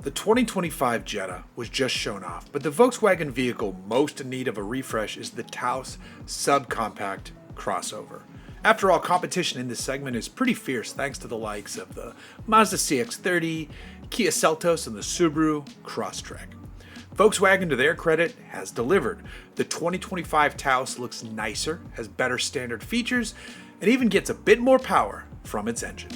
The 2025 Jetta was just shown off, but the Volkswagen vehicle most in need of a refresh is the Taos subcompact crossover. After all, competition in this segment is pretty fierce thanks to the likes of the Mazda CX-30, Kia Seltos, and the Subaru Crosstrek. Volkswagen, to their credit, has delivered. The 2025 Taos looks nicer, has better standard features, and even gets a bit more power from its engine.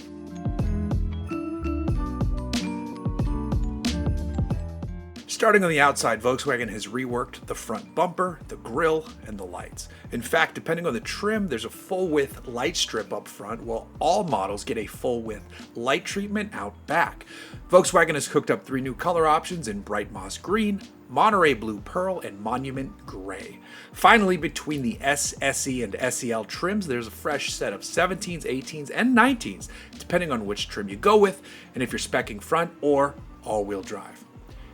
Starting on the outside, Volkswagen has reworked the front bumper, the grille, and the lights. In fact, depending on the trim, there's a full-width light strip up front, while all models get a full-width light treatment out back. Volkswagen has cooked up 3 new color options in bright moss green, Monterey blue pearl, and monument gray. Finally, between the S, SE, and SEL trims, there's a fresh set of 17s, 18s, and 19s, depending on which trim you go with, and if you're speccing front or all-wheel drive.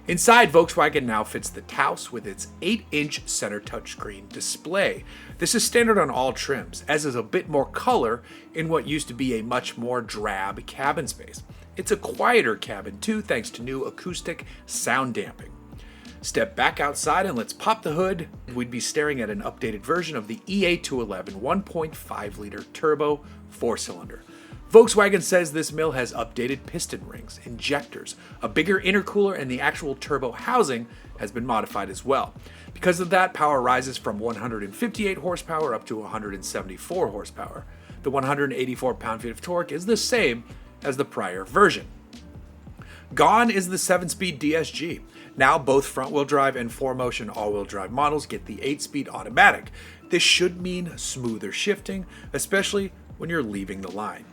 Inside, Volkswagen now fits the Taos with its 8-inch center touchscreen display. This is standard on all trims, as is a bit more color in what used to be a much more drab cabin space. It's a quieter cabin too, thanks to new acoustic sound damping. Step back outside and let's pop the hood. We'd be staring at an updated version of the EA211 1.5-liter turbo 4-cylinder. Volkswagen says this mill has updated piston rings, injectors, a bigger intercooler, and the actual turbo housing has been modified as well. Because of that, power rises from 158 horsepower up to 174 horsepower. The 184 pound-feet of torque is the same as the prior version. Gone is the 7-speed DSG. Now both front-wheel drive and 4Motion all-wheel drive models get the 8-speed automatic. This should mean smoother shifting, especially when you're leaving the line.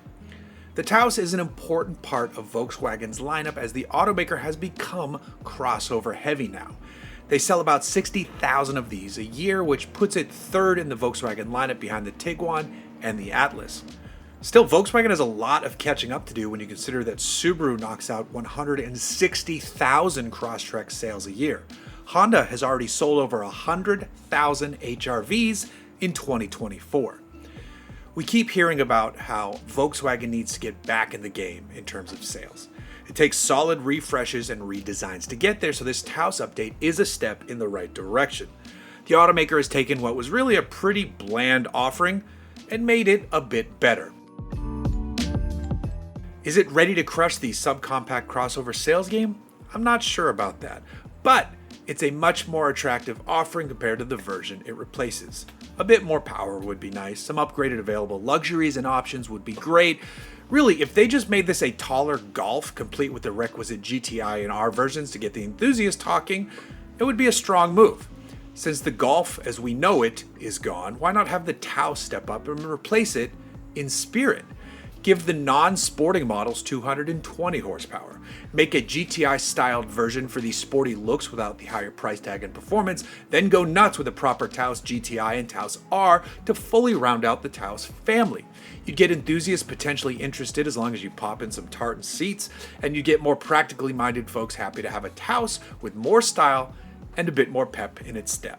The Taos is an important part of Volkswagen's lineup as the automaker has become crossover heavy now. They sell about 60,000 of these a year, which puts it third in the Volkswagen lineup behind the Tiguan and the Atlas. Still, Volkswagen has a lot of catching up to do when you consider that Subaru knocks out 160,000 Crosstrek sales a year. Honda has already sold over 100,000 HRVs in 2024. We keep hearing about how Volkswagen needs to get back in the game in terms of sales. It takes solid refreshes and redesigns to get there, so this Taos update is a step in the right direction. The automaker has taken what was really a pretty bland offering and made it a bit better. Is it ready to crush the subcompact crossover sales game? I'm not sure about that, but it's a much more attractive offering compared to the version it replaces. A bit more power would be nice, some upgraded available luxuries and options would be great. Really, if they just made this a taller Golf, complete with the requisite GTI and R versions to get the enthusiasts talking, it would be a strong move. Since the Golf, as we know it, is gone, why not have the Taos step up and replace it in spirit? Give the non-sporting models 220 horsepower. Make a GTI-styled version for these sporty looks without the higher price tag and performance, then go nuts with a proper Taos GTI and Taos R to fully round out the Taos family. You'd get enthusiasts potentially interested as long as you pop in some tartan seats, and you get more practically minded folks happy to have a Taos with more style and a bit more pep in its step.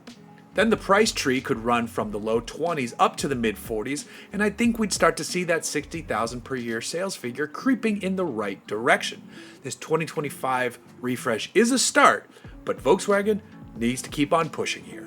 Then the price tree could run from the low 20s up to the mid 40s, and I think we'd start to see that 60,000 per year sales figure creeping in the right direction. This 2025 refresh is a start, but Volkswagen needs to keep on pushing here.